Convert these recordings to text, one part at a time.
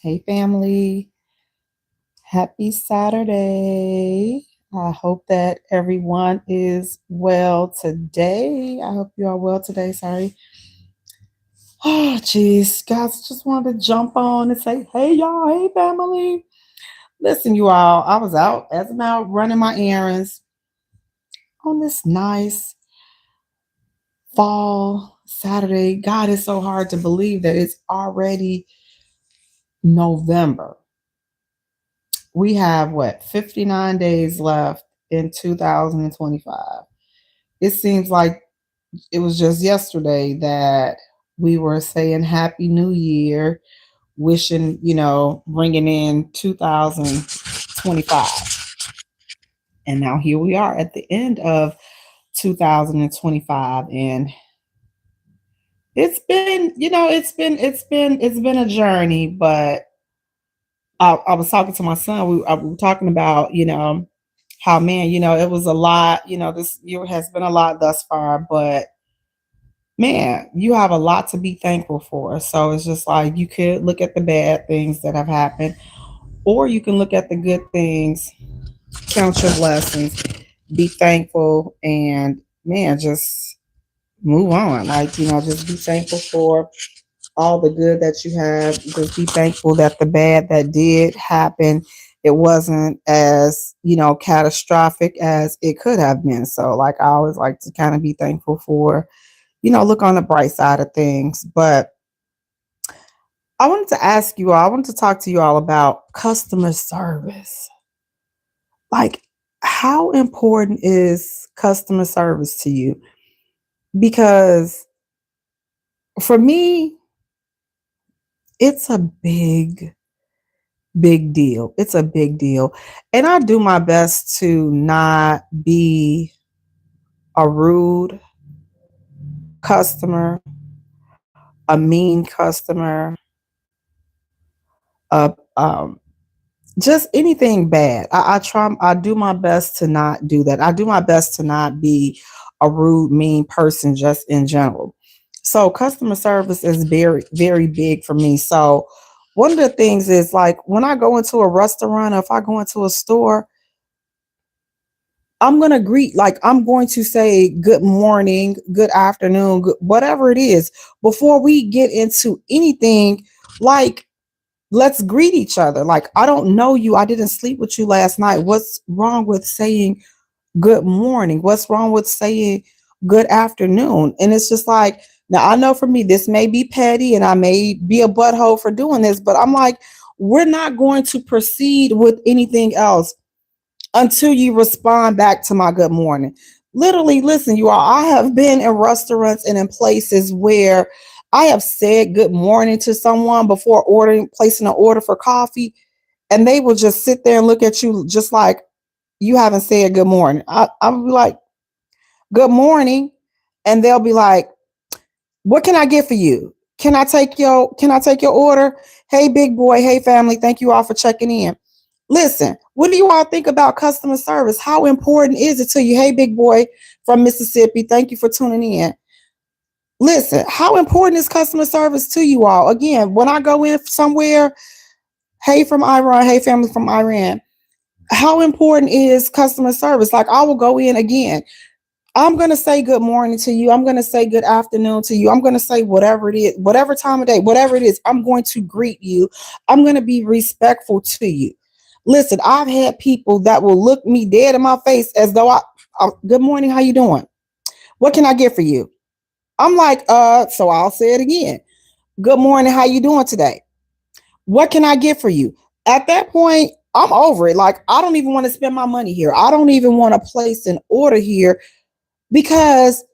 Hey, family. Happy Saturday. I hope that everyone is well today. I hope you are well today. Sorry. Oh, geez. Guys, just wanted to jump on and say, hey, y'all. Hey, family. Listen, you all, I was out as I'm out running my errands on this nice fall Saturday. God, it's so hard to believe that it's already November. We have what 59 days left in 2025. It seems like it was just yesterday that we were saying happy new year, wishing, bringing in 2025. And now here we are at the end of 2025, and it's been, it's been a journey. But I was talking to my son. We were talking about, how, man, it was a lot. This year has been a lot thus far, but man, you have a lot to be thankful for. So it's just like you could look at the bad things that have happened, or you can look at the good things, count your blessings, be thankful, and man, just move on. Like, just be thankful for all the good that you have. Just be thankful that the bad that did happen, it wasn't as, catastrophic as it could have been. So like I always like to kind of be thankful for, look on the bright side of things. But I wanted to ask you all, I wanted to talk to you all about customer service. Like, how important is customer service to you? Because for me, it's a big deal. It's a big deal. And I do my best to not be a rude customer, a mean customer, a just anything bad. I do my best to not do that. I do my best to not be a rude, mean person just in general. So customer service is very, very big for me. So one of the things is like when I go into a restaurant or if I go into a store, I'm gonna greet, like I'm going to say good morning, good afternoon, whatever it is, before we get into anything. Like, let's greet each other. Like, I don't know you. I didn't sleep with you last night. What's wrong with saying good morning? What's wrong with saying good afternoon? And it's just like, now I know for me, this may be petty and I may be a butthole for doing this, but I'm like, we're not going to proceed with anything else until you respond back to my good morning. Literally, listen, you all, I have been in restaurants and in places where I have said good morning to someone before placing an order for coffee, and they will just sit there and look at you just like you haven't said good morning. I'll be like, good morning. And they'll be like, what can I get for you? Can I take your order? Hey, big boy. Hey, family. Thank you all for checking in. Listen, what do you all think about customer service? How important is it to you? Hey, big boy from Mississippi. Thank you for tuning in. Listen, how important is customer service to you all? Again, when I go in somewhere, hey from Iran, hey family from Iran, how important is customer service? Like, I will go in again. I'm going to say good morning to you. I'm going to say good afternoon to you. I'm going to say whatever it is, whatever time of day, whatever it is, I'm going to greet you. I'm going to be respectful to you. Listen, I've had people that will look me dead in my face as though good morning, how you doing? What can I get for you? I'm like, so I'll say it again. Good morning, how you doing today? What can I get for you? At that point, I'm over it. Like, I don't even want to spend my money here. I don't even want to place an order here because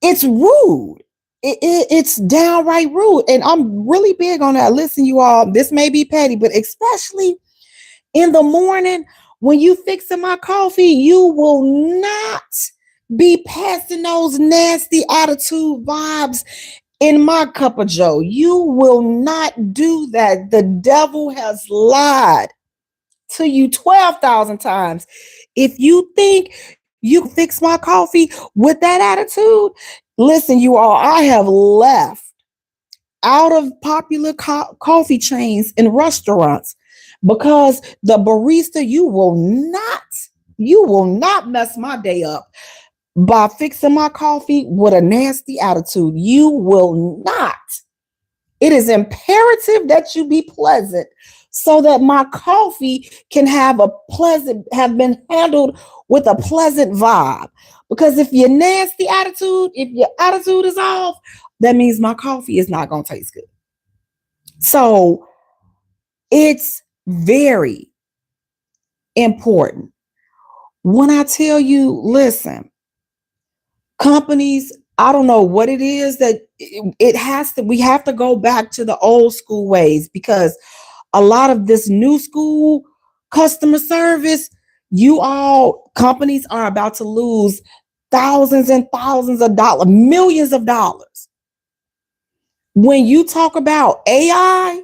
it's rude. It's downright rude. And I'm really big on that. Listen, you all, this may be petty, but especially in the morning when you fixing my coffee, you will not be passing those nasty attitude vibes in my cup of joe. You will not do that. The devil has lied to you 12,000 times. If you think you can fix my coffee with that attitude, listen, you all, I have left out of popular coffee chains and restaurants because the barista, you will not mess my day up by fixing my coffee with a nasty attitude. You will not. It is imperative that you be pleasant so that my coffee can have been handled with a pleasant vibe. Because if if your attitude is off, that means my coffee is not going to taste good. So it's very important. When I tell you, listen, companies, I don't know what it is that we have to go back to the old school ways because a lot of this new school customer service, companies are about to lose thousands and thousands of dollars, millions of dollars. When you talk about AI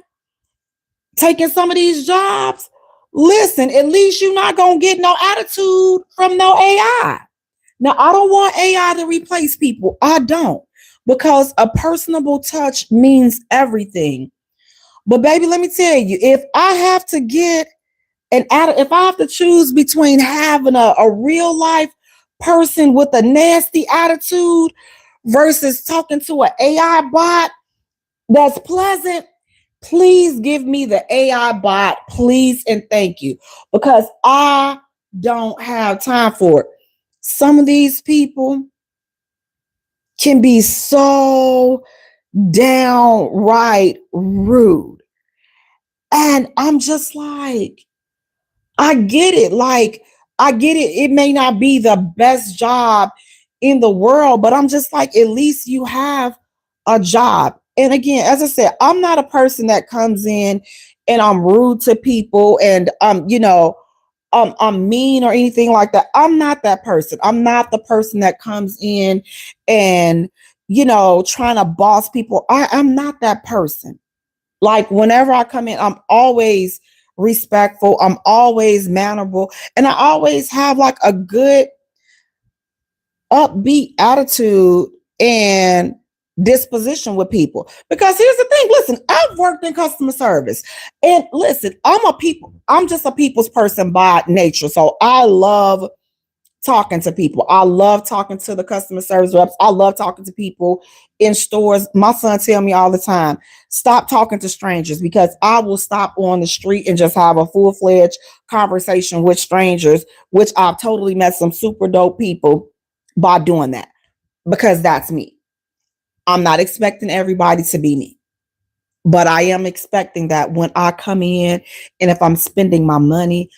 taking some of these jobs, listen, at least you're not going to get no attitude from no AI. Now, I don't want AI to replace people. I don't, because a personable touch means everything. But baby, let me tell you, if I have to choose between having a real life person with a nasty attitude versus talking to an AI bot that's pleasant, please give me the AI bot, please and thank you, because I don't have time for it. Some of these people can be so downright rude. And I'm just like, I get it. Like, I get it. It may not be the best job in the world, but I'm just like, at least you have a job. And again, as I said, I'm not a person that comes in and I'm rude to people and I'm mean or anything like that. I'm not that person. I'm not the person that comes in and trying to boss people. I'm not that person. Like whenever I come in, I'm always respectful. I'm always mannerable. And I always have like a good upbeat attitude and disposition with people. Because here's the thing, listen, I've worked in customer service. And listen, I'm just a people's person by nature. So I love talking to people. I love talking to the customer service reps. I love talking to people in stores. My son tell me all the time, stop talking to strangers, because I will stop on the street and just have a full-fledged conversation with strangers, which I've totally met some super dope people by doing that, because that's me. I'm not expecting everybody to be me, but I am expecting that when I come in and if I'm spending my money,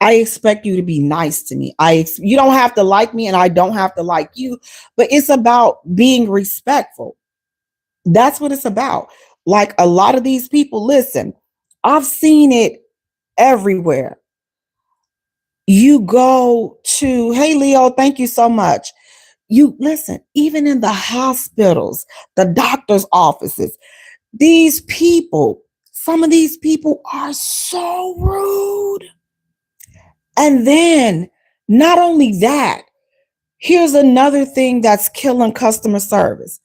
I expect you to be nice to me. You don't have to like me and I don't have to like you, but it's about being respectful. That's what it's about. Like a lot of these people, listen, I've seen it everywhere. You go to, hey, Leo, thank you so much. You listen, even in the hospitals, the doctor's offices, some of these people are so rude. And then not only that, here's another thing that's killing customer service.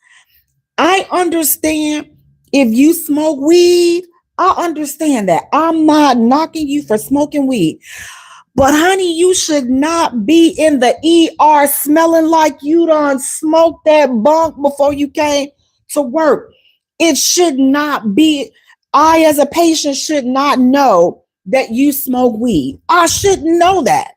I understand if you smoke weed, I understand that. I'm not knocking you for smoking weed. But honey, you should not be in the ER smelling like you done smoked that bunk before you came to work. It should not be. I, as a patient, should not know that you smoke weed. I shouldn't know that.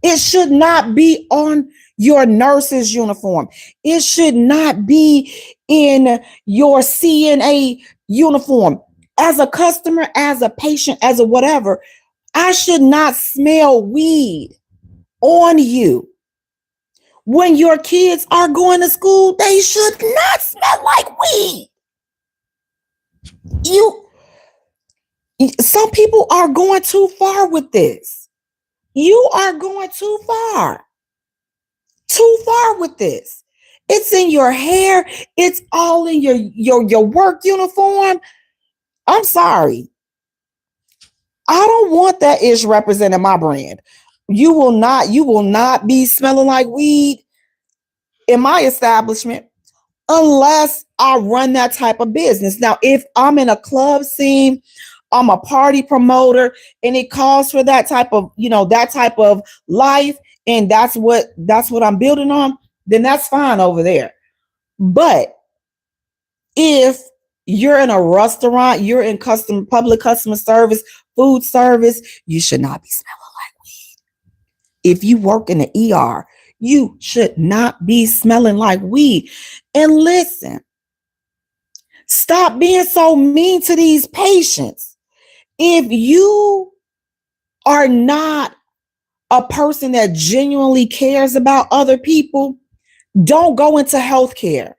It should not be on your nurse's uniform. It should not be in your CNA uniform. As a customer, as a patient, as a whatever, I should not smell weed on you. When your kids are going to school, they should not smell like weed. Some people are going too far with this. You are going too far. Too far with this. It's in your hair. It's all in your work uniform. I'm sorry. I don't want that ish representing my brand. You will not be smelling like weed in my establishment. unless I run that type of business. Now, if I'm in a club scene, I'm a party promoter, and it calls for that type of, that type of life, and that's what I'm building on, then that's fine over there. But if you're in a restaurant, you're in public customer service, food service, you should not be smelling like weed. If you work in the ER, you should not be smelling like weed. And listen, stop being so mean to these patients. If you are not a person that genuinely cares about other people, don't go into healthcare.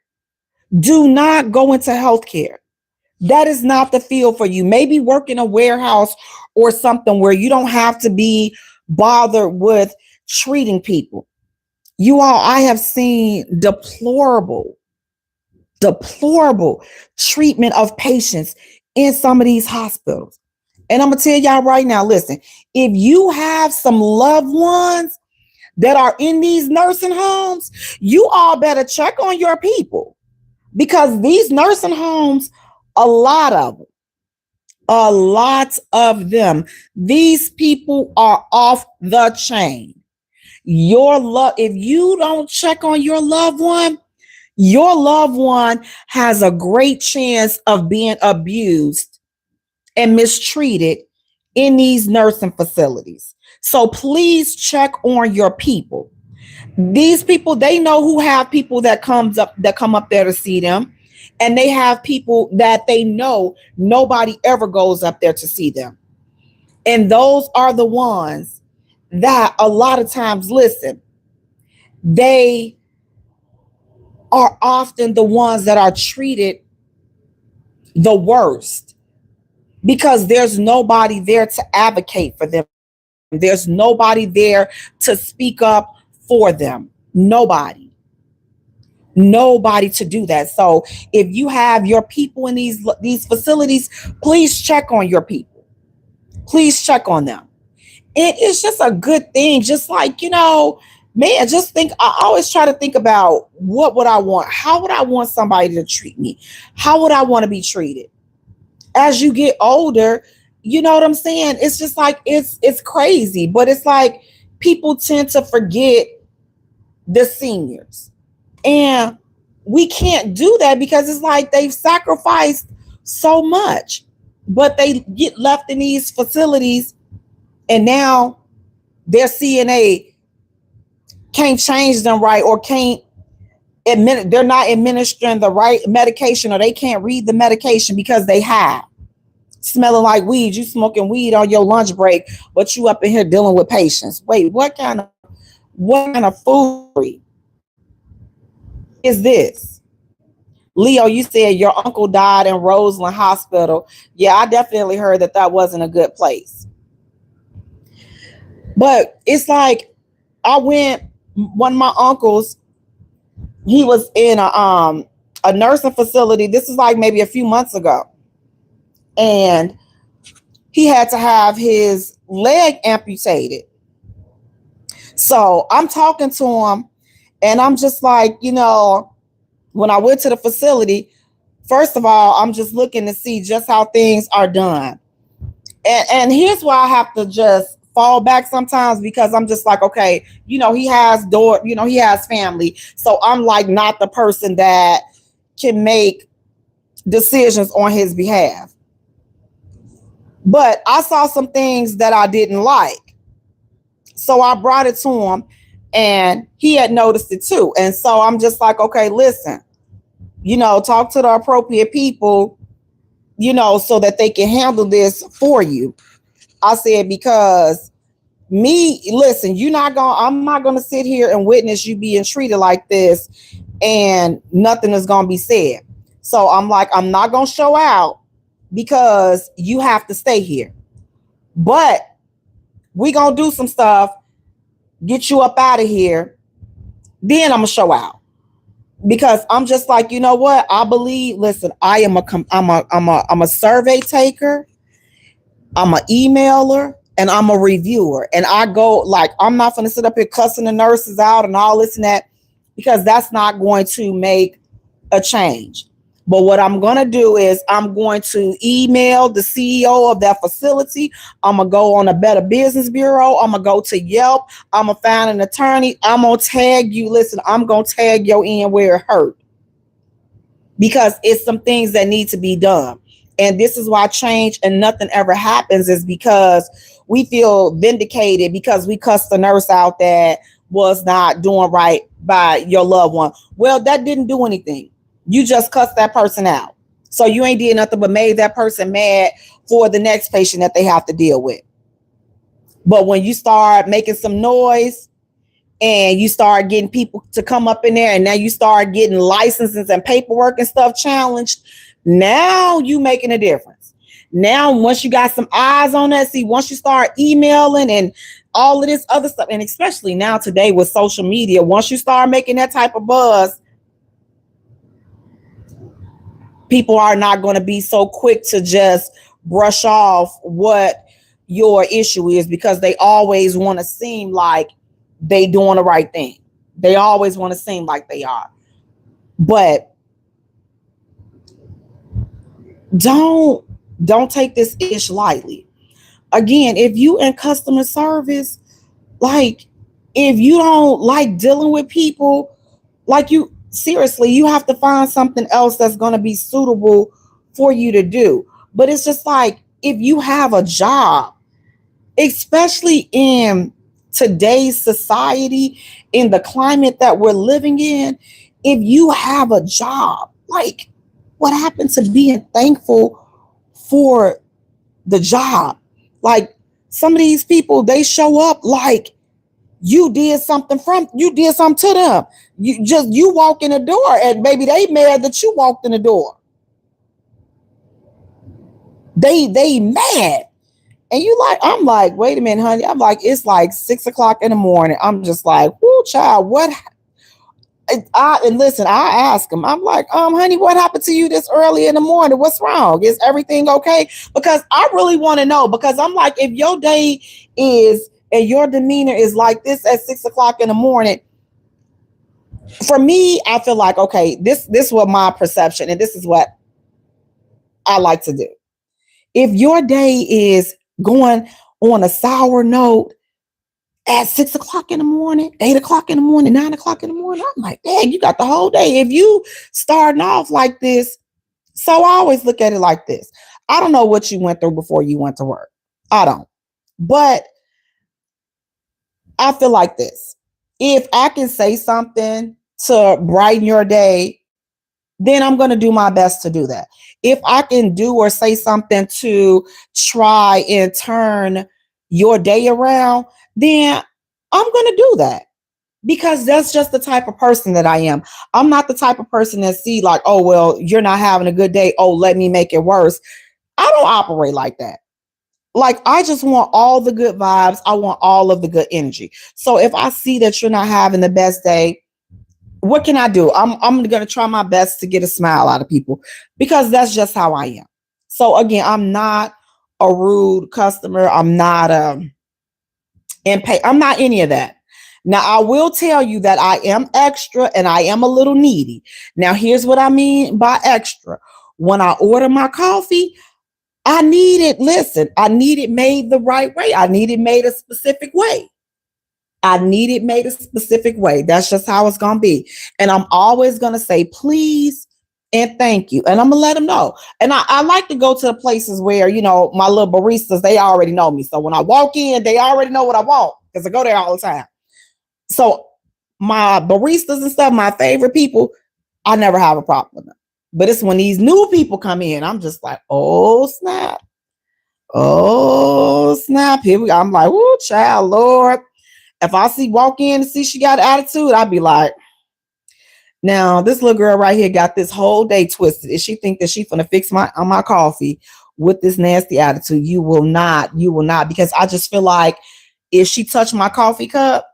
Do not go into healthcare. That is not the field for you. Maybe work in a warehouse or something where you don't have to be bothered with treating people. You all, I have seen deplorable treatment of patients in some of these hospitals. And I'm going to tell y'all right now, listen, if you have some loved ones that are in these nursing homes, you all better check on your people, because these nursing homes, a lot of them, these people are off the chain. If you don't check on your loved one has a great chance of being abused and mistreated in these nursing facilities. So please check on your people. These people, they know who have people that come up there to see them. And they have people that they know nobody ever goes up there to see them. And those are the ones that a lot of times, listen, they are often the ones that are treated the worst, because there's nobody there to advocate for them. There's nobody there to speak up for them. Nobody to do that. So if you have your people in these facilities, please check on your people. Please check on them. It's just a good thing. Just like, man, just think, I always try to think about what would I want? How would I want somebody to treat me? How would I want to be treated? As you get older, you know what I'm saying? It's just like, it's crazy, but it's like people tend to forget the seniors. And we can't do that because it's like they've sacrificed so much, but they get left in these facilities, and now their CNA can't change them right, or they're not administering the right medication, or they can't read the medication because they have smelling like weed. You smoking weed on your lunch break, but you up in here dealing with patients. Wait, what kind of foolery is this? Leo, you said your uncle died in Roseland Hospital. Yeah, I definitely heard that wasn't a good place. But it's like, one of my uncles, he was in a nursing facility. This is like maybe a few months ago. And he had to have his leg amputated. So I'm talking to him, and I'm just like, when I went to the facility, first of all, I'm just looking to see just how things are done. And here's why I have to just fall back sometimes, because I'm just like, okay, he has family. So I'm like not the person that can make decisions on his behalf. But I saw some things that I didn't like. So I brought it to him, and he had noticed it too. And so I'm just like, okay, listen, talk to the appropriate people, so that they can handle this for you. I said, because listen, I'm not going to sit here and witness you being treated like this and nothing is going to be said. So I'm like, I'm not going to show out because you have to stay here. But we going to do some stuff, get you up out of here. Then I'm going to show out. Because I'm just like, you know what? I believe, listen, I'm a survey taker. I'm an emailer, and I'm a reviewer. And I go, like, I'm not going to sit up here cussing the nurses out and all this and that, because that's not going to make a change. But what I'm going to do is I'm going to email the CEO of that facility. I'm going to go on a Better Business Bureau. I'm going to go to Yelp. I'm going to find an attorney. I'm going to tag you. Listen, I'm going to tag your end where it hurt, because it's some things that need to be done. And this is why change and nothing ever happens, is because we feel vindicated because we cussed the nurse out that was not doing right by your loved one. Well, that didn't do anything. You just cussed that person out. So you ain't did nothing but made that person mad for the next patient that they have to deal with. But when you start making some noise and you start getting people to come up in there, and now you start getting licenses and paperwork and stuff challenged, now you making a difference. Now, once you got some eyes on that, see, once you start emailing and all of this other stuff, and especially now today with social media, once you start making that type of buzz, people are not going to be so quick to just brush off what your issue is, because they always want to seem like they doing the right thing. They always want to seem like they are. But don't take this ish lightly. Again, if you in customer service, like, if you don't like dealing with people, like, you seriously, you have to find something else that's going to be suitable for you to do. But it's just like, if you have a job, especially in today's society, in the climate that we're living in, if you have a job, like, what happened to being thankful for the job? Like, some of these people, they show up like you did something to them. You walk in the door and maybe they mad that you walked in the door. They mad. And I'm like, wait a minute, honey. I'm like, it's like 6:00 in the morning. I'm just like, whoo, child, what? And listen, I ask him, I'm like, honey, what happened to you this early in the morning? What's wrong? Is everything okay? Because I really want to know, because I'm like, if your day is, and your demeanor is like this at 6:00 in the morning, for me, I feel like, okay, this is what my perception, and this is what I like to do. If your day is going on a sour note at 6:00 in the morning, 8:00 in the morning, 9:00 in the morning, I'm like, dang, you got the whole day. If you starting off like this, so I always look at it like this. I don't know what you went through before you went to work. I don't. But I feel like this. If I can say something to brighten your day, then I'm going to do my best to do that. If I can do or say something to try and turn your day around, then I'm going to do that, because that's just the type of person that I am. I'm not the type of person that see like, oh, well, you're not having a good day. Oh, let me make it worse. I don't operate like that. Like, I just want all the good vibes. I want all of the good energy. So if I see that you're not having the best day, what can I do? I'm going to try my best to get a smile out of people, because that's just how I am. So again, I'm not a rude customer. I'm not I'm not any of that. Now, I will tell you that I am extra and I am a little needy. Now, here's what I mean by extra. When I order my coffee, I need it made the right way. I need it made a specific way. That's just how it's going to be. And I'm always going to say, please and thank you. And I'm going to let them know. And I like to go to the places where, my little baristas, they already know me. So when I walk in, they already know what I want, because I go there all the time. So my baristas and stuff, my favorite people, I never have a problem with them. But it's when these new people come in, I'm just like, oh, snap. Oh, snap. Here we go. I'm like, oh, child, Lord. If I walk in and see she got attitude, I'd be like, now this little girl right here got this whole day twisted. If she think that she finna fix my coffee with this nasty attitude, you will not, because I just feel like if she touched my coffee cup,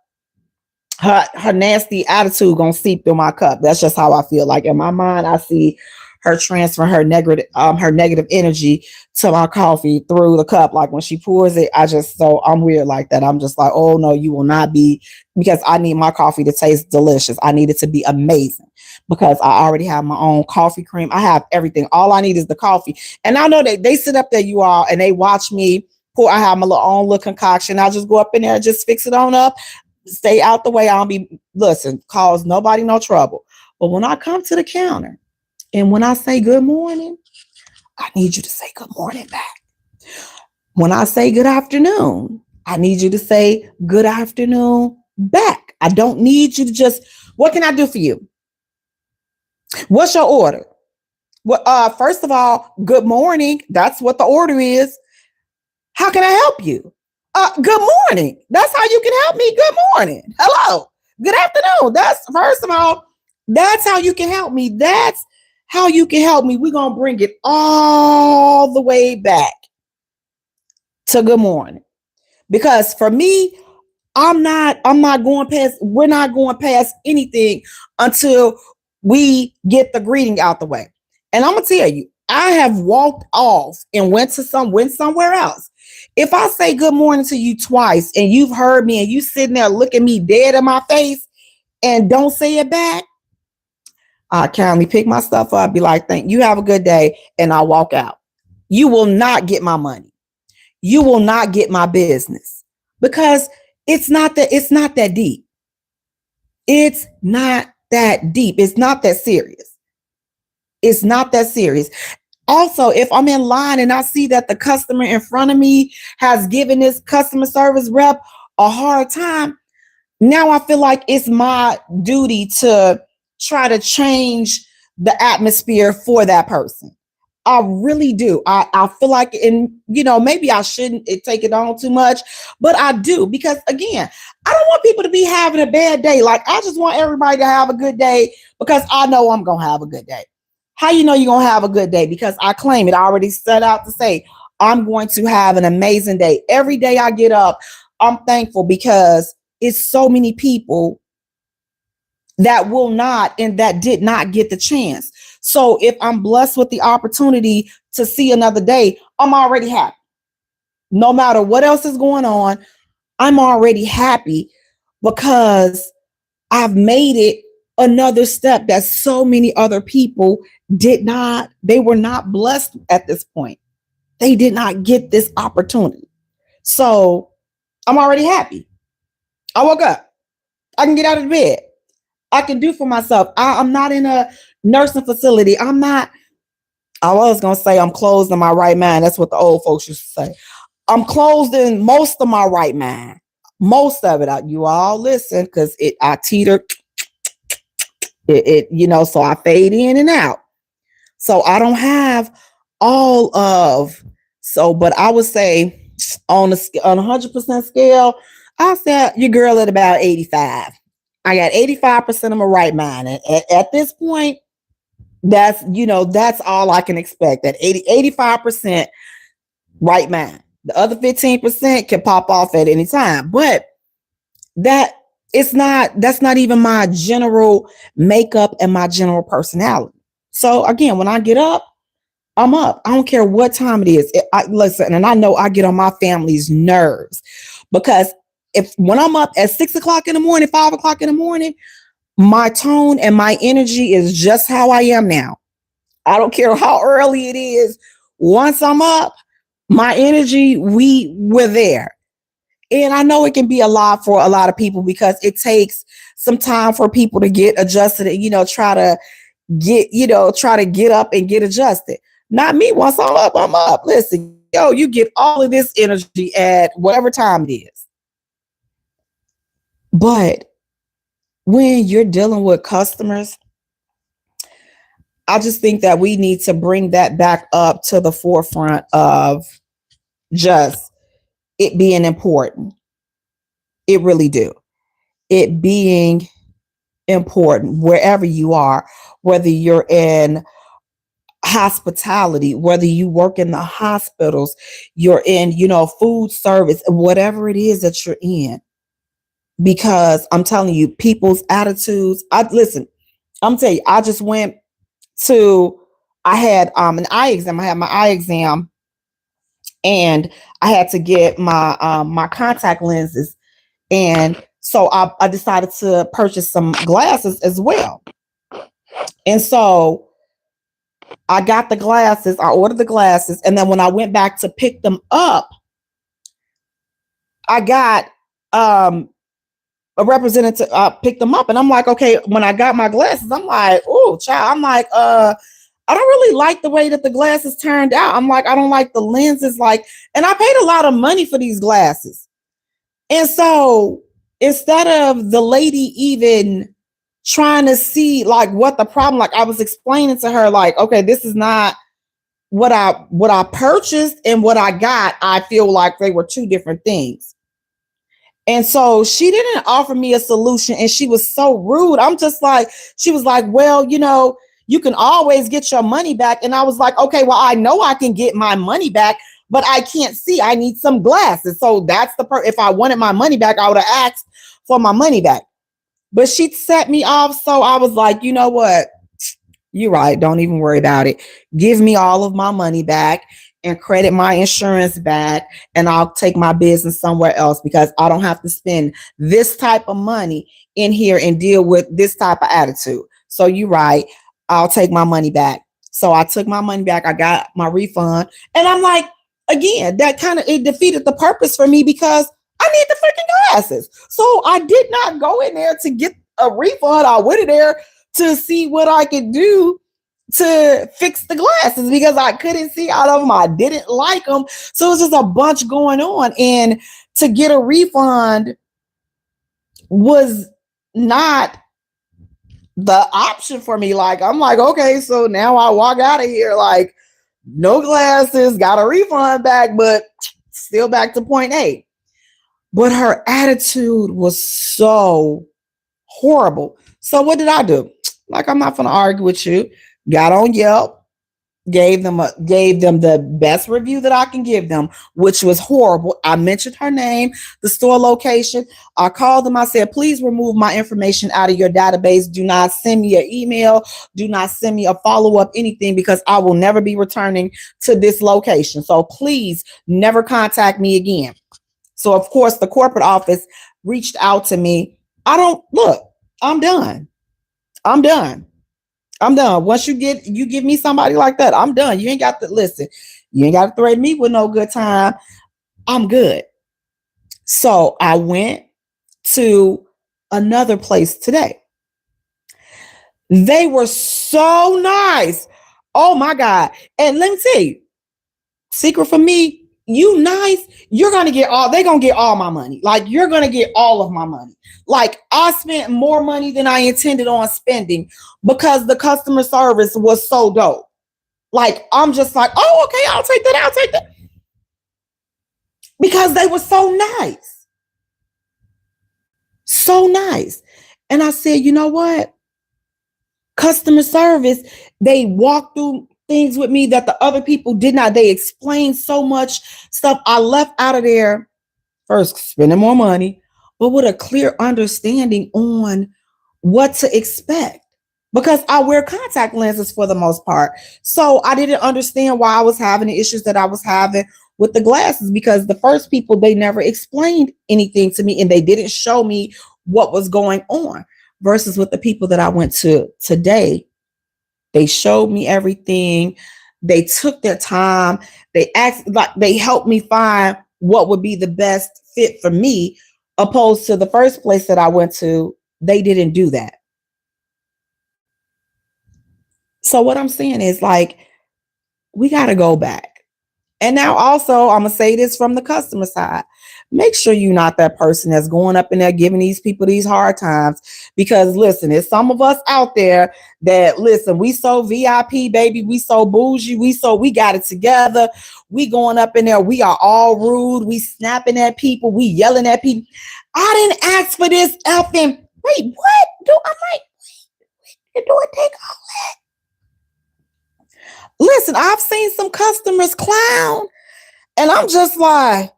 her nasty attitude gonna seep through my cup. That's just how I feel. Like, in my mind, I see her transferring her negative energy to my coffee through the cup. Like when she pours it, I'm weird like that. I'm just like, oh no, you will not be, because I need my coffee to taste delicious. I need it to be amazing because I already have my own coffee cream. I have everything. All I need is the coffee. And I know they sit up there, you all, and they watch me pour. I have my own little concoction. I just go up in there, just fix it on up, stay out the way. I'll be, listen, cause nobody no trouble. But when I come to the counter and when I say good morning, I need you to say good morning back. When I say good afternoon, I need you to say good afternoon back. I don't need you to just, what can I do for you? What's your order? Well, first of all, good morning. That's what the order is. How can I help you? Good morning. That's how you can help me. Good morning. Hello. Good afternoon. That's, first of all, that's how you can help me. That's how you can help me. We're going to bring it all the way back to good morning. Because for me, we're not going past anything until we get the greeting out the way. And I'm going to tell you, I have walked off and went somewhere else. If I say good morning to you twice and you've heard me and you sitting there looking me dead in my face and don't say it back, I kindly pick my stuff up, be like, thank you, have a good day, and I walk out. You will not get my money. You will not get my business because it's not that deep. It's not that deep. It's not that serious. It's not that serious. Also, if I'm in line and I see that the customer in front of me has given this customer service rep a hard time, now I feel like it's my duty to try to change the atmosphere for that person. I really do. I feel like, and maybe I shouldn't take it on too much, but I do, because again, I don't want people to be having a bad day. Like, I just want everybody to have a good day because I know I'm going to have a good day. How you know you're going to have a good day? Because I claim it. I already set out to say, I'm going to have an amazing day. Every day I get up, I'm thankful because it's so many people that will not and that did not get the chance. So if I'm blessed with the opportunity to see another day, I'm already happy. No matter what else is going on, I'm already happy because I've made it another step that so many other people they were not blessed at this point. They did not get this opportunity. So I'm already happy. I woke up. I can get out of bed. I can do for myself. I'm not in a nursing facility. I was going to say I'm closed in my right mind. That's what the old folks used to say. I'm closed in most of my right mind. Most of it. You all listen, because I teeter, so I fade in and out. So I don't have all of, but I would say on a 100% scale, I'll say your girl at about 85. I got 85% of my right mind. And at this point, that's all I can expect. That 85% right mind. The other 15% can pop off at any time. But that's not even my general makeup and my general personality. So again, when I get up, I'm up. I don't care what time it is. Listen, and I know I get on my family's nerves because when I'm up at 6 o'clock in the morning, 5 o'clock in the morning, my tone and my energy is just how I am now. I don't care how early it is. Once I'm up, my energy, we're there. And I know it can be a lot for a lot of people because it takes some time for people to get adjusted and, try to get up and get adjusted. Not me. Once I'm up, I'm up. Listen, you get all of this energy at whatever time it is. But when you're dealing with customers, I just think that we need to bring that back up to the forefront of just it being important. It really do. It being important wherever you are, whether you're in hospitality, whether you work in the hospitals, you're in, food service, whatever it is that you're in. Because I'm telling you, people's attitudes, I'm telling you, I just went to I had an eye exam. I had my eye exam, and I had to get my contact lenses. And so I decided to purchase some glasses as well. And so I got the glasses, I ordered the glasses, and then when I went back to pick them up, I got a representative pick them up, and I'm like, okay, when I got my glasses, I'm like, oh child, I'm like, I don't really like the way that the glasses turned out. I'm like, I don't like the lenses, like, and I paid a lot of money for these glasses. And so instead of the lady even trying to see like what the problem, like I was explaining to her, like, okay, this is not what I purchased and what I got. I feel like they were two different things. And so she didn't offer me a solution, and she was so rude. I'm just like, she was like, well, you can always get your money back. And I was like, okay, well, I know I can get my money back, but I can't see. I need some glasses. So that's if I wanted my money back, I would have asked for my money back. But she set me off. So I was like, you know what? You're right. Don't even worry about it. Give me all of my money back and credit my insurance back, and I'll take my business somewhere else, because I don't have to spend this type of money in here and deal with this type of attitude. So you're right. I'll take my money back. So I took my money back. I got my refund. And I'm like, again, that kind of, it defeated the purpose for me, because I need the freaking glasses. So I did not go in there to get a refund. I went in there to see what I could do to fix the glasses, because I couldn't see out of them. I didn't like them. So it was just a bunch going on. And to get a refund was not the option for me. Like, I'm like, okay, so now I walk out of here like no glasses, got a refund back, but still back to point A. But her attitude was so horrible. So what did I do? Like, I'm not going to argue with you. Got on Yelp, gave them the best review that I can give them, which was horrible. I mentioned her name, the store location. I called them. I said, please remove my information out of your database. Do not send me an email. Do not send me a follow-up, anything, because I will never be returning to this location. So please never contact me again. So of course the corporate office reached out to me. I'm done. Once you give me somebody like that, I'm done. You ain't got to listen. You ain't got to threaten me with no good time. I'm good. So I went to another place today. They were so nice. Oh my God. And let me tell you, secret for me, you nice, they're going to get all my money. Like, you're going to get all of my money. Like, I spent more money than I intended on spending because the customer service was so dope. Like, I'm just like, oh, okay, I'll take that. Because they were so nice. So nice. And I said, you know what? Customer service, they walked through things with me that the other people did not. They explained so much stuff. I left out of there first spending more money, but with a clear understanding on what to expect, because I wear contact lenses for the most part. So I didn't understand why I was having the issues that I was having with the glasses, because the first people, they never explained anything to me and they didn't show me what was going on, versus with the people that I went to today. They showed me everything. They took their time. They helped me find what would be the best fit for me, opposed to the first place that I went to. They didn't do that. So what I'm saying is, like, we got to go back. And now also, I'm going to say this from the customer side. Make sure you're not that person that's going up in there giving these people these hard times. Because listen, there's some of us out there that, listen, we so VIP, baby. We so bougie. We got it together. We going up in there. We are all rude. We snapping at people. We yelling at people. I didn't ask for this effing. Wait, what? I'm like, wait, do it take all that? Listen, I've seen some customers clown, and I'm just like,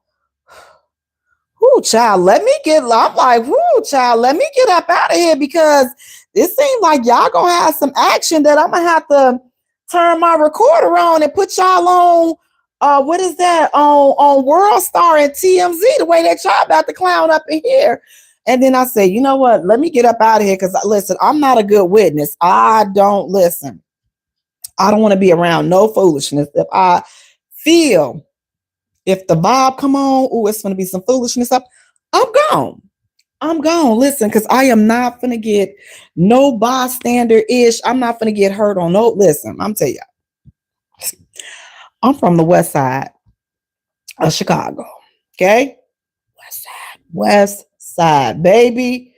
child, let me get up out of here, because it seems like y'all gonna have some action that I'm gonna have to turn my recorder on and put y'all on what is that on World Star and TMZ the way that y'all about to clown up in here. And then I said, you know what? Let me get up out of here because listen, I'm not a good witness. I don't listen. I don't want to be around no foolishness. If I feel if the vibe come on, oh, it's gonna be some foolishness up, I'm gone. I'm gone. Listen, because I am not gonna get no bystander ish. I'm not gonna get hurt on no. Listen, I'm telling you, I'm from the west side of Chicago. Okay, west side, baby.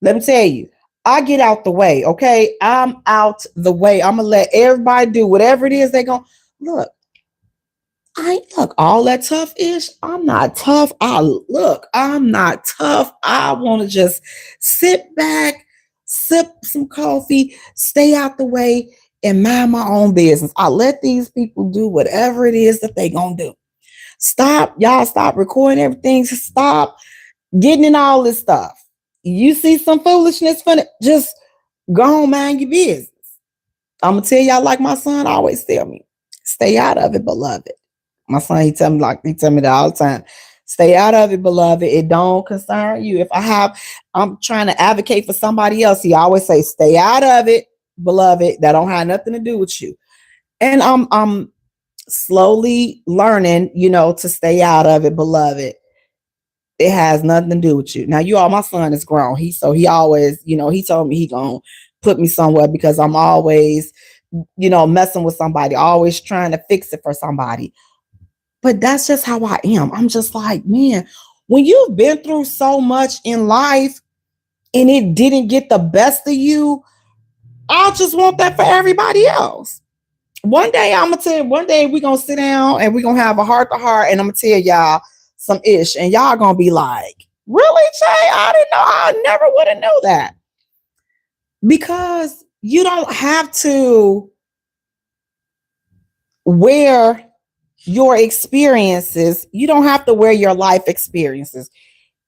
Let me tell you, I get out the way. Okay, I'm out the way. I'm gonna let everybody do whatever it is they gonna look. I look all that tough ish. I'm not tough. I'm not tough. I want to just sit back, sip some coffee, stay out the way, and mind my own business. I let these people do whatever it is that they gonna do. Stop, y'all stop recording everything. Stop getting in all this stuff. You see some foolishness from it, just go on, mind your business. I'm gonna tell y'all like my son always tell me, stay out of it, beloved. My son, he tell me that all the time. Stay out of it, beloved. It don't concern you. I'm trying to advocate for somebody else. He always say, stay out of it, beloved. That don't have nothing to do with you. And I'm slowly learning, to stay out of it, beloved. It has nothing to do with you. Now, my son is grown. He always, he told me he gonna put me somewhere because I'm always, messing with somebody, always trying to fix it for somebody. But that's just how I am. I'm just like, man, when you've been through so much in life and it didn't get the best of you, I just want that for everybody else. One day I'm gonna tell you, one day we're gonna sit down and we're gonna have a heart to heart, and I'm gonna tell y'all some ish, and y'all gonna be like, really, Jay? I didn't know, I never would have known that. Because you don't have to wear your experiences, you don't have to wear your life experiences.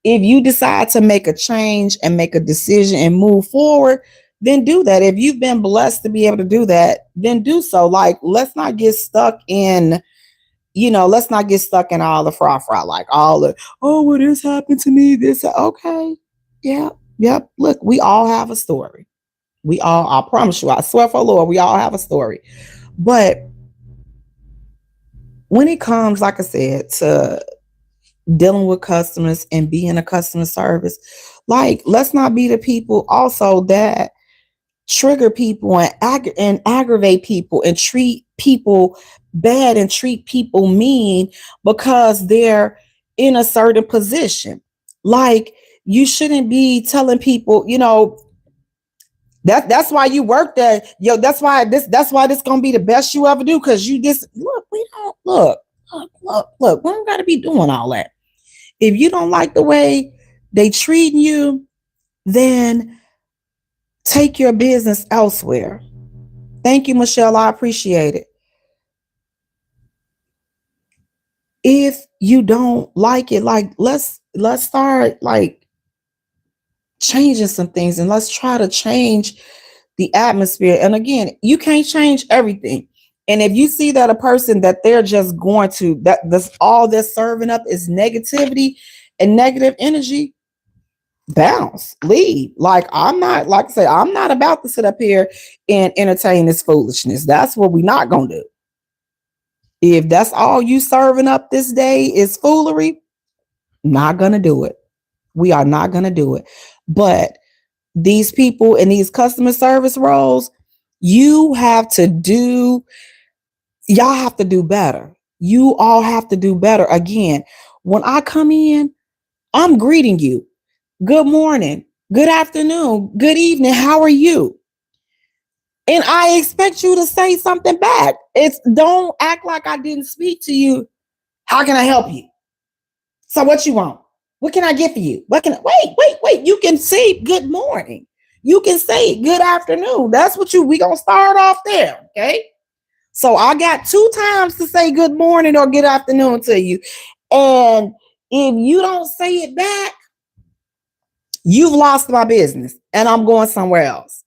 If you decide to make a change and make a decision and move forward, then do that. If you've been blessed to be able to do that, then do so. Like, let's not get stuck in, let's not get stuck in all the fra like all the, oh, well, this happened to me. This, okay. Yeah. Yep. Look, we all have a story. I promise you, I swear for the Lord, we all have a story. But when it comes, like I said, to dealing with customers and being a customer service, like, let's not be the people also that trigger people and aggravate people and treat people bad and treat people mean because they're in a certain position. Like, you shouldn't be telling people, that's why you work there. That's why this gonna be the best you ever do. Cause you just we don't look, we don't gotta be doing all that. If you don't like the way they treat you, then take your business elsewhere. Thank you, Michelle. I appreciate it. If you don't like it, like let's start like changing some things, and let's try to change the atmosphere. And again, you can't change everything. And if you see that a person that they're just going to, that's all they're serving up is negativity and negative energy, bounce, leave. Like, I'm not, like I say, I'm not about to sit up here and entertain this foolishness. That's what we're not gonna do. If that's all you serving up this day is foolery, not gonna do it. We are not gonna do it. But these people in these customer service roles, you have to do, y'all have to do better. You all have to do better. Again, when I come in, I'm greeting you. Good morning, good afternoon, good evening. How are you? And I expect you to say something back. It's don't act like I didn't speak to you. How can I help you? So what you want? What can I get for you? What can I wait? You can say good morning. You can say good afternoon. That's what we gonna start off there. Okay. So I got 2 times to say good morning or good afternoon to you. And if you don't say it back, you've lost my business and I'm going somewhere else.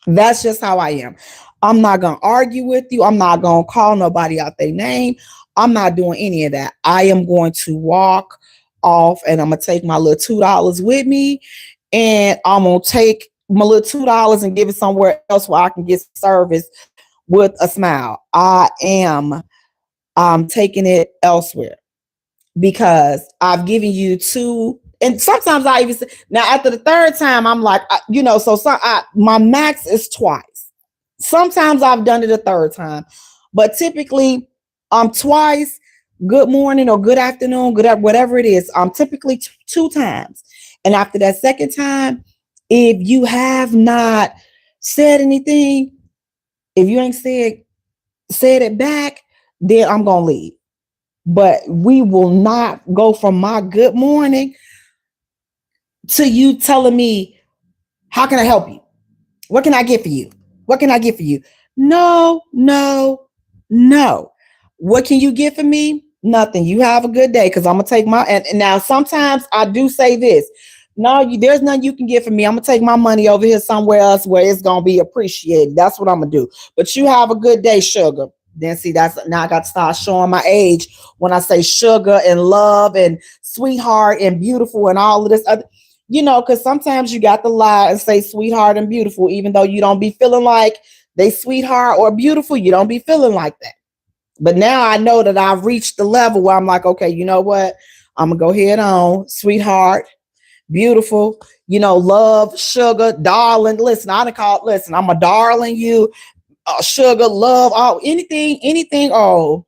That's just how I am. I'm not going to argue with you. I'm not going to call nobody out their name. I'm not doing any of that. I am going to walk off and I'm going to take my little $2 with me, and I'm going to take my little $2 and give it somewhere else where I can get service with a smile. I'm taking it elsewhere because I've given you two. And sometimes I even say, now after the third time, I'm like, my max is twice. Sometimes I've done it a third time, but typically twice, good morning or good afternoon, good whatever it is. I'm typically two times. And after that second time, if you have not said anything, if you ain't said it back, then I'm gonna leave. But we will not go from my good morning to you telling me, how can I help you? What can I get for you? What can I get for you? No, no, no. What can you get for me? Nothing. You have a good day, because I'm gonna take my and now sometimes I do say this. No, there's nothing you can get for me. I'm gonna take my money over here somewhere else where it's gonna be appreciated. That's what I'm gonna do. But you have a good day, sugar. Then see, that's now I got to start showing my age when I say sugar and love and sweetheart and beautiful and all of this other, because sometimes you got to lie and say sweetheart and beautiful, even though you don't be feeling like they sweetheart or beautiful. You don't be feeling like that. But now I know that I've reached the level where I'm like, okay, you know what? I'm gonna go ahead on, sweetheart, beautiful, love, sugar, darling. Listen, listen, I'm a darling you, sugar, love, all anything. Oh,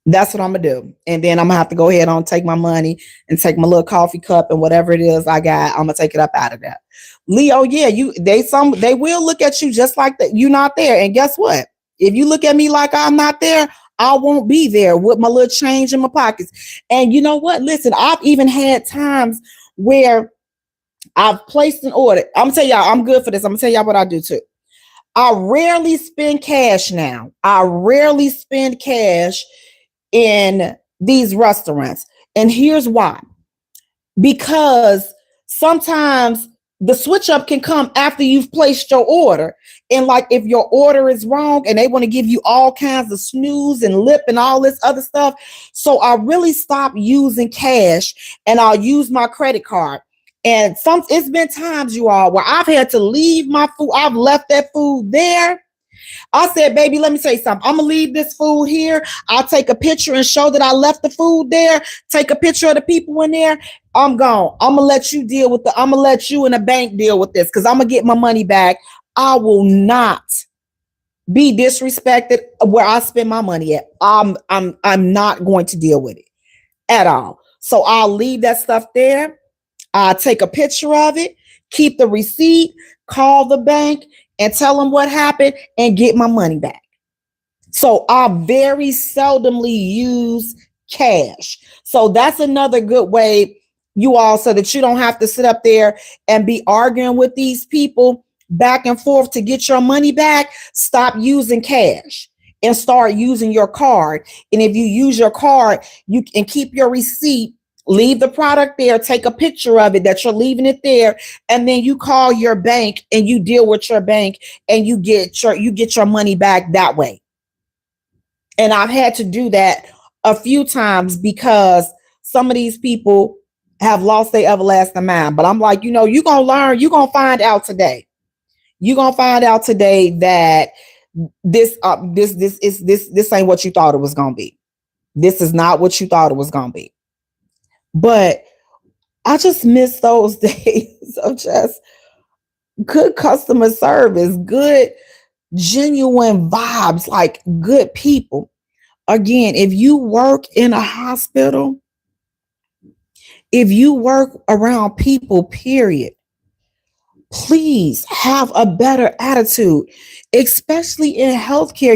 that's what I'm gonna do. And then I'm gonna have to go ahead on, take my money and take my little coffee cup and whatever it is I got. I'm gonna take it up out of that. Leo, yeah, they will look at you just like that. You're not there. And guess what? If you look at me like I'm not there, I won't be there with my little change in my pockets. And you know what? Listen, I've even had times where I've placed an order. I'm gonna tell y'all, I'm good for this. I'm gonna tell y'all what I do too. I rarely spend cash now. I rarely spend cash in these restaurants. And here's why. Because sometimes the switch up can come after you've placed your order. And like if your order is wrong and they want to give you all kinds of snooze and lip and all this other stuff. So I really stopped using cash and I'll use my credit card. And it's been times, you all, where I've had to leave my food. I've left that food there. I said, baby, let me tell you something. I'm going to leave this food here. I'll take a picture and show that I left the food there. Take a picture of the people in there. I'm gone. I'm going to let you I'm going to let you and the bank deal with this, because I'm going to get my money back. I will not be disrespected where I spend my money at. I'm not going to deal with it at all. So I'll leave that stuff there. I'll take a picture of it, keep the receipt, call the bank and tell them what happened and get my money back. So I very seldomly use cash. So that's another good way, you all, so that you don't have to sit up there and be arguing with these people back and forth to get your money back. Stop using cash and start using your card. And if you use your card, you can keep your receipt. Leave the product there, take a picture of it that you're leaving it there, and then you call your bank and you deal with your bank and you get your money back that way. And I've had to do that a few times because some of these people have lost their everlasting mind. But I'm like, you're gonna learn, you're gonna find out today. You're gonna find out today that this ain't what you thought it was gonna be. This is not what you thought it was gonna be. But I just miss those days of just good customer service, good, genuine vibes, like good people. Again, if you work in a hospital, if you work around people, period, please have a better attitude, especially in healthcare.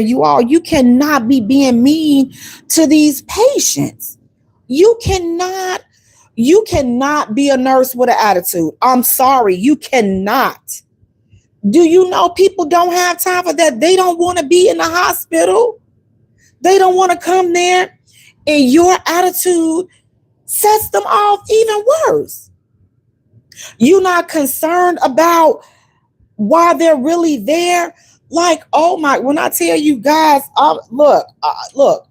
You cannot be being mean to these patients. You cannot be a nurse with an attitude. I'm sorry, you cannot. Do you know people don't have time for that? They don't want to be in the hospital. They don't want to come there. And your attitude sets them off even worse. You're not concerned about why they're really there. Like, oh my, when I tell you guys, look,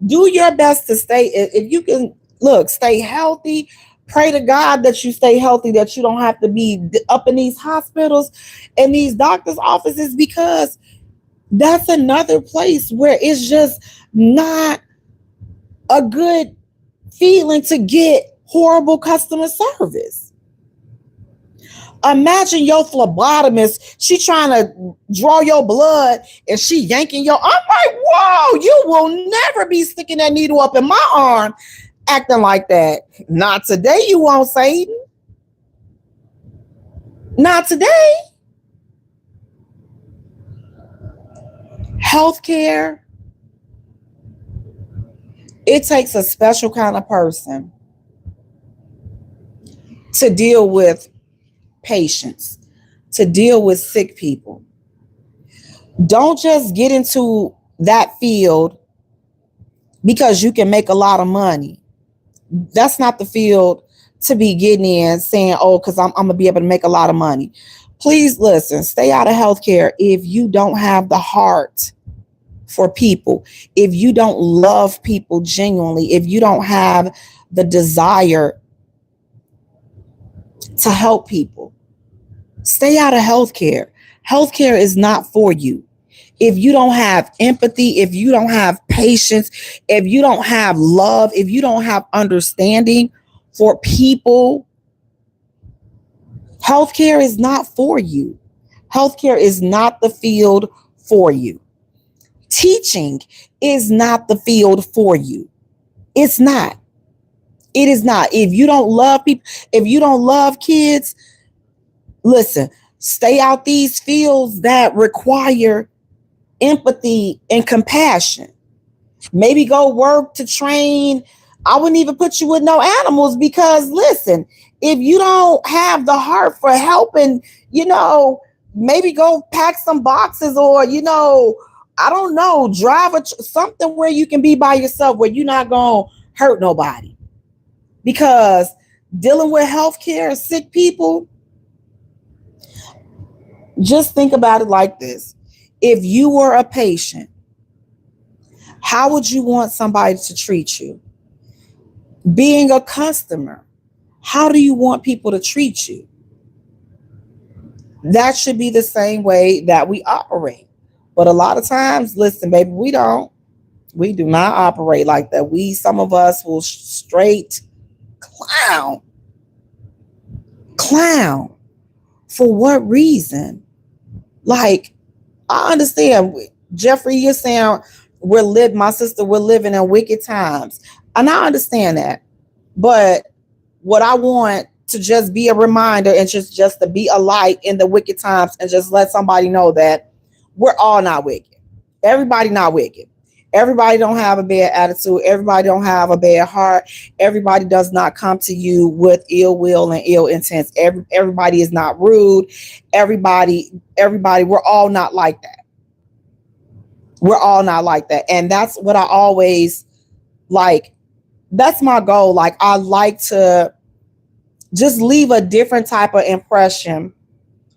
do your best to stay, if you can, look, stay healthy. Pray to God that you stay healthy, that you don't have to be up in these hospitals and these doctors' offices, because that's another place where it's just not a good feeling to get horrible customer service. Imagine your phlebotomist, she trying to draw your blood and she yanking your, I'm like, whoa, you will never be sticking that needle up in my arm acting like that. Not today, you won't, Satan. Not today. Healthcare, it takes a special kind of person to deal with patients, to deal with sick people. Don't just get into that field because you can make a lot of money. That's not the field to be getting in saying, oh, because I'm going to be able to make a lot of money. Please listen, stay out of healthcare if you don't have the heart for people, if you don't love people genuinely, if you don't have the desire to help people. Stay out of healthcare. Healthcare is not for you. If you don't have empathy, if you don't have patience, if you don't have love, if you don't have understanding for people, healthcare is not for you. Healthcare is not the field for you. Teaching is not the field for you. It's not. It is not. If you don't love people, if you don't love kids, listen, stay out these fields that require empathy and compassion. Maybe go work to train. I wouldn't even put you with no animals because listen, if you don't have the heart for helping, maybe go pack some boxes or, I don't know, drive something where you can be by yourself, where you're not going to hurt nobody. Because dealing with healthcare, sick people, just think about it like this. If you were a patient, how would you want somebody to treat you? Being a customer, how do you want people to treat you? That should be the same way that we operate. But a lot of times, listen, baby, we don't. We do not operate like that. Some of us will straight clown. Clown. For what reason? Like, I understand, Jeffrey, you're saying my sister, we're living in wicked times. And I understand that. But what I want to just be a reminder and just to be a light in the wicked times and just let somebody know that we're all not wicked. Everybody not wicked. Everybody don't have a bad attitude. Everybody don't have a bad heart. Everybody does not come to you with ill will and ill intent. Everybody is not rude. Everybody, we're all not like that. We're all not like that. And that's what I always like. That's my goal. Like, I like to just leave a different type of impression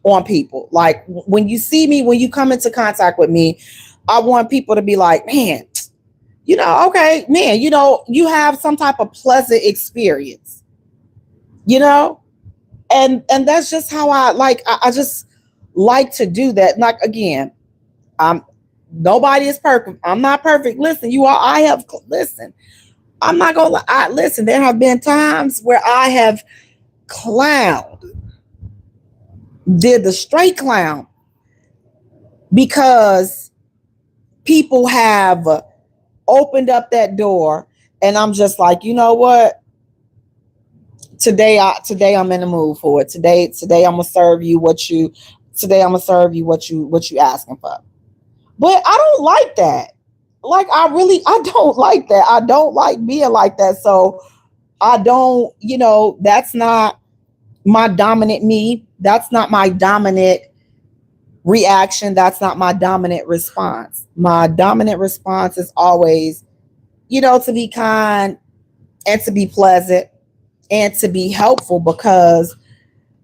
on people. Like, when you see me, when you come into contact with me, I want people to be like, man, okay, man, you have some type of pleasant experience, and that's just how I just like to do that. Like, again, nobody is perfect. I'm not perfect. Listen, listen, I'm not going to lie. Listen, there have been times where I have clowned, did the straight clown, because people have opened up that door and I'm just like, you know what? Today I'm in the mood for it. Today I'm gonna serve you what you asking for. But I don't like that. Like, I don't like that. I don't like being like that. So I don't, that's not my dominant me. That's not my dominant reaction. That's not my dominant response. My dominant response is always, to be kind and to be pleasant and to be helpful, because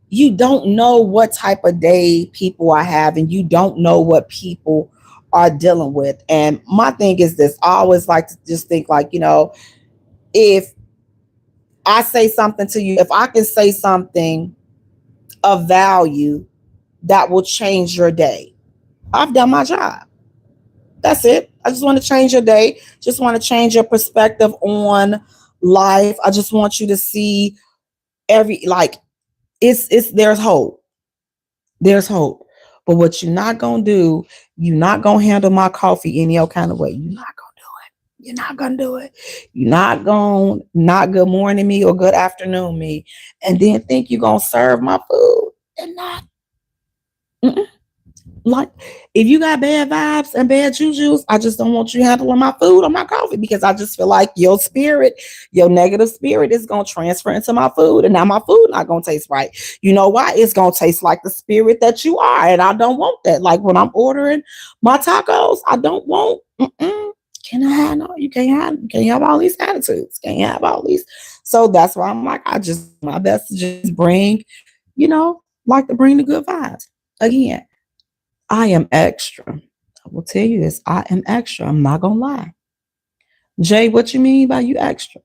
you don't know what type of day people are having. You don't know what people are dealing with. And my thing is this, I always like to just think like, if I say something to you, if I can say something of value that will change your day, I've done my job. That's it. I just want to change your day. Just want to change your perspective on life. I just want you to see every like it's there's hope. There's hope. But what you're not gonna do, you're not gonna handle my coffee any old kind of way. You're not gonna do it. You're not gonna do it. You're not gonna not good morning me or good afternoon me, and then think you're gonna serve my food and not. Mm-mm. Like, if you got bad vibes and bad juju's, I just don't want you handling my food or my coffee, because I just feel like your spirit, your negative spirit, is gonna transfer into my food, and now my food not gonna taste right. You know why? It's gonna taste like the spirit that you are, and I don't want that. Like when I'm ordering my tacos, I don't want. Can I have no? You can't have all these attitudes. Can't have all these. So that's why I'm like, I just do my best to just bring, like to bring the good vibes. Again, I am extra. I will tell you this. I am extra. I'm not gonna lie. Jay, what you mean by you extra?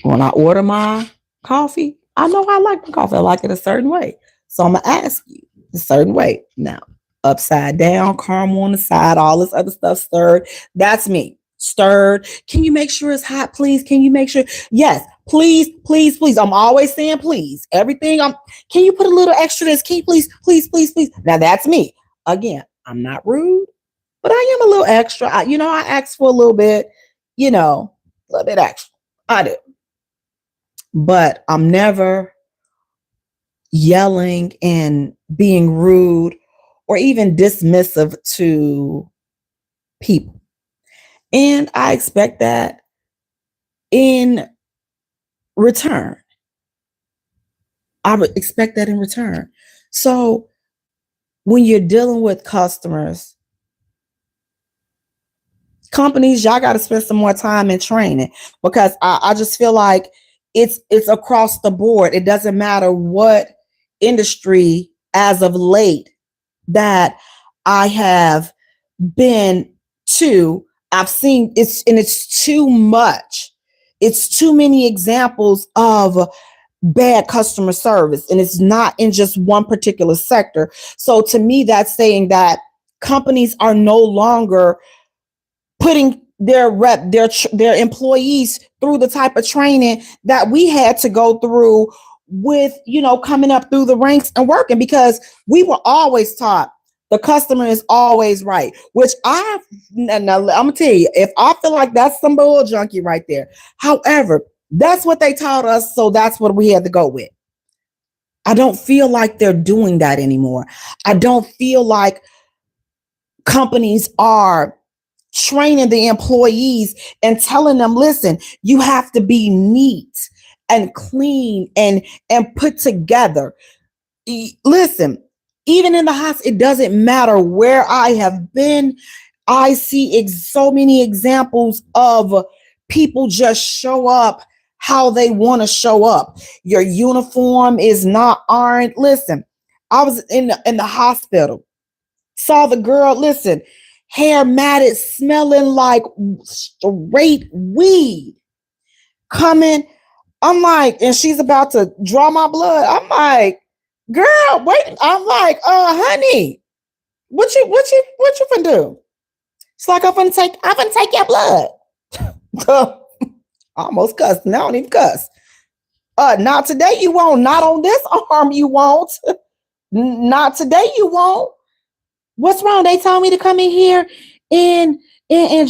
When I order my coffee, I know I like my coffee. I like it a certain way. So I'm gonna ask you a certain way. Now, upside down, caramel on the side, all this other stuff stirred. That's me. Stirred. Can you make sure it's hot, please? Can you make sure? Yes, please, please, please. I'm always saying please. Everything can you put a little extra this? Can you please, please, please, please? Now that's me. Again, I'm not rude, but I am a little extra. I ask for a little bit extra. I do. But I'm never yelling and being rude or even dismissive to people. And I expect that in return. I would expect that in return. So when you're dealing with customers, companies, y'all got to spend some more time in training, because I just feel like it's across the board. It doesn't matter what industry as of late that I have been to. I've seen it's too much. It's too many examples of bad customer service, and it's not in just one particular sector. So to me, that's saying that companies are no longer putting their employees through the type of training that we had to go through with, coming up through the ranks and working, because we were always taught the customer is always right, which I'm gonna tell you, if I feel like that's some bull junkie right there. However, that's what they taught us, so that's what we had to go with. I don't feel like they're doing that anymore. I don't feel like companies are training the employees and telling them, listen, you have to be neat and clean and put together. Listen, even in the hospital, it doesn't matter where I have been. I see so many examples of people just show up how they want to show up. Your uniform is not ironed. Listen, I was in the hospital, saw the girl, listen, hair matted, smelling like straight weed, coming. I'm like, and she's about to draw my blood. I'm like, girl, wait. I'm like, honey, what you finna do? It's like, I'm gonna take your blood. Almost cussed. Now I don't even cuss. Not today you won't. Not on this arm you won't. Not today you won't. What's wrong? They told me to come in here and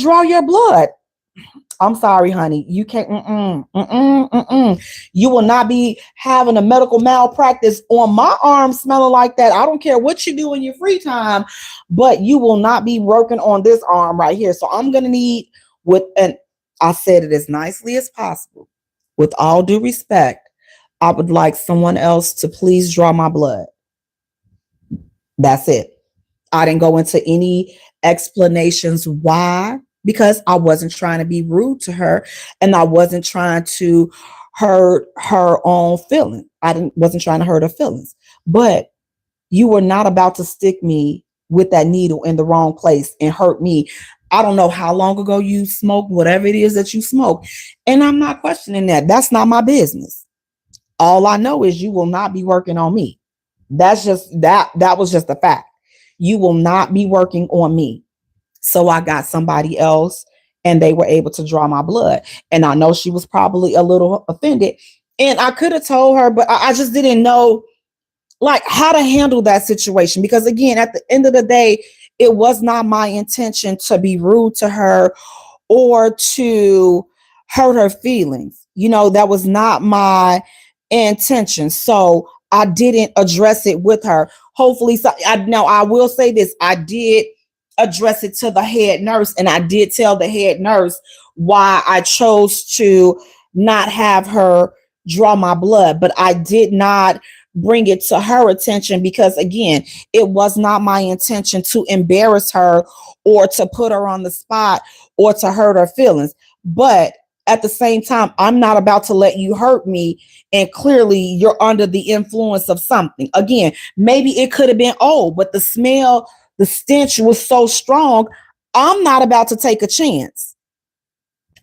draw your blood. I'm sorry, honey. You can't. You will not be having a medical malpractice on my arm smelling like that. I don't care what you do in your free time, but you will not be working on this arm right here. So I'm gonna need I said it as nicely as possible. With all due respect, I would like someone else to please draw my blood. That's it. I didn't go into any explanations why, because I wasn't trying to be rude to her, and I wasn't trying to hurt her own feeling. I didn't wasn't trying to hurt her feelings. But you were not about to stick me with that needle in the wrong place and hurt me. I don't know how long ago you smoked, whatever it is that you smoke. And I'm not questioning that. That's not my business. All I know is you will not be working on me. That's just that was just a fact. You will not be working on me. So I got somebody else and they were able to draw my blood. And I know she was probably a little offended. And I could have told her, but I just didn't know like how to handle that situation. Because again, at the end of the day, it was not my intention to be rude to her or to hurt her feelings. You know, that was not my intention. So I didn't address it with her. Hopefully, so I will say this. I did address it to the head nurse, and I did tell the head nurse why I chose to not have her draw my blood, but I did not bring it to her attention because again, it was not my intention to embarrass her or to put her on the spot or to hurt her feelings. But at the same time, I'm not about to let you hurt me. And clearly you're under the influence of something. Again, maybe it could have been old, but the smell, the stench was so strong. I'm not about to take a chance.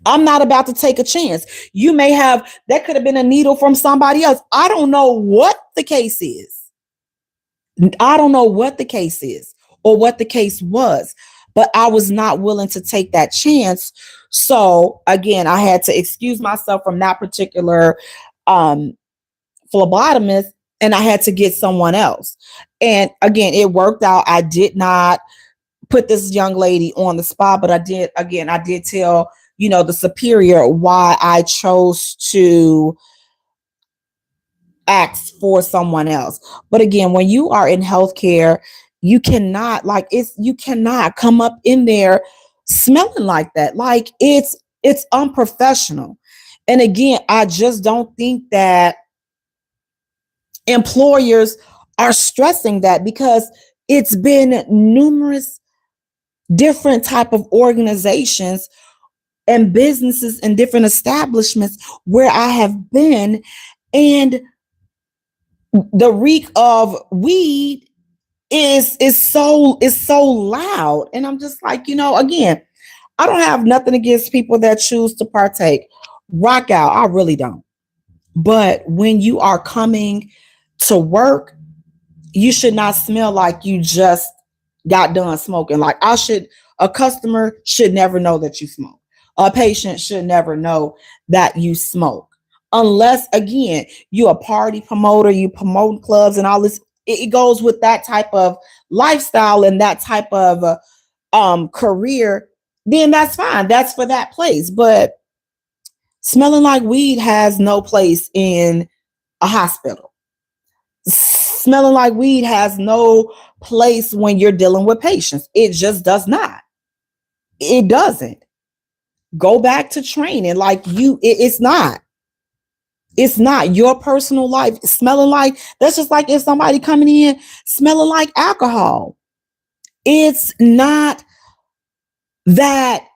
I'm not about to take a chance. You may have, that could have been a needle from somebody else. I don't know what the case is. I don't know what the case is or what the case was, but I was not willing to take that chance. So again, I had to excuse myself from that particular um, phlebotomist and I had to get someone else. And again, it worked out. I did not put this young lady on the spot, but I did tell, the superior why I chose to ask for someone else. But again, when you are in healthcare, you cannot come up in there smelling like that. Like it's unprofessional. And again, I just don't think that employers are stressing that because it's been numerous different type of organizations and businesses and different establishments where I have been, and the reek of weed is so loud. And I'm just like, again, I don't have nothing against people that choose to partake. Rock out. I really don't. But when you are coming to work, you should not smell like you just got done smoking. Like a customer should never know that you smoke. A patient should never know that you smoke. Unless, again, you're a party promoter, you promote clubs and all this. It goes with that type of lifestyle and that type of career, then that's fine. That's for that place. But smelling like weed has no place in a hospital. Smelling like weed has no place when you're dealing with patients. It just does not. It doesn't. Go back to training. Like it's not. It's not your personal life smelling like, that's just like if somebody coming in smelling like alcohol. It's not that.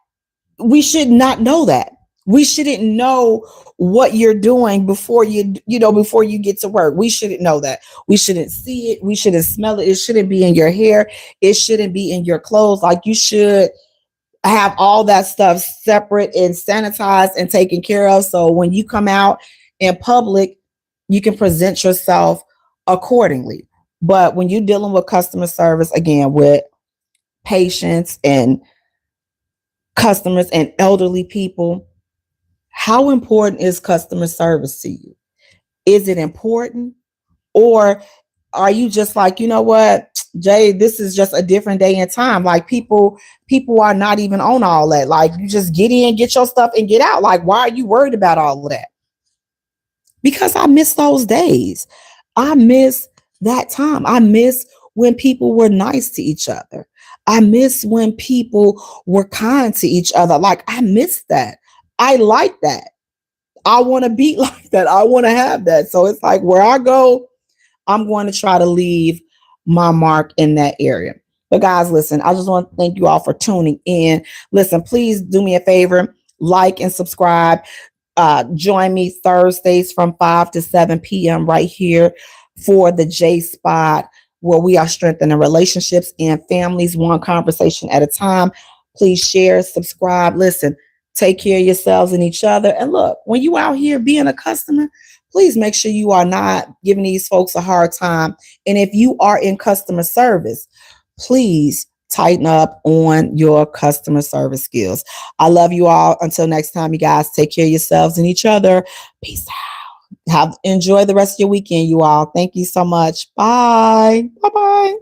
We should not know that. We shouldn't know what you're doing before before you get to work. We shouldn't know that. We shouldn't see it. We shouldn't smell it. It shouldn't be in your hair. It shouldn't be in your clothes. Like you should have all that stuff separate and sanitized and taken care of. So when you come out in public, you can present yourself accordingly. But when you're dealing with customer service, again, with patients and customers and elderly people, how important is customer service to you? Is it important? Or are you just like, you know what, Jay, this is just a different day and time. Like people are not even on all that. Like you just get in, get your stuff and get out. Like, why are you worried about all of that? Because I miss those days. I miss that time. I miss when people were nice to each other. I miss when people were kind to each other. Like I miss that. I like that. I want to be like that. I want to have that. So it's like where I go, I'm going to try to leave my mark in that area. But guys, listen, I just want to thank you all for tuning in. Listen, please do me a favor, like and subscribe. Join me Thursdays from 5 to 7 p.m. right here for the J Spot, where we are strengthening relationships and families one conversation at a time. Please share, subscribe, listen, take care of yourselves and each other. And look, when you out here being a customer, please make sure you are not giving these folks a hard time. And if you are in customer service, please tighten up on your customer service skills. I love you all. Until next time, you guys take care of yourselves and each other. Peace out. Enjoy the rest of your weekend, you all. Thank you so much. Bye. Bye bye.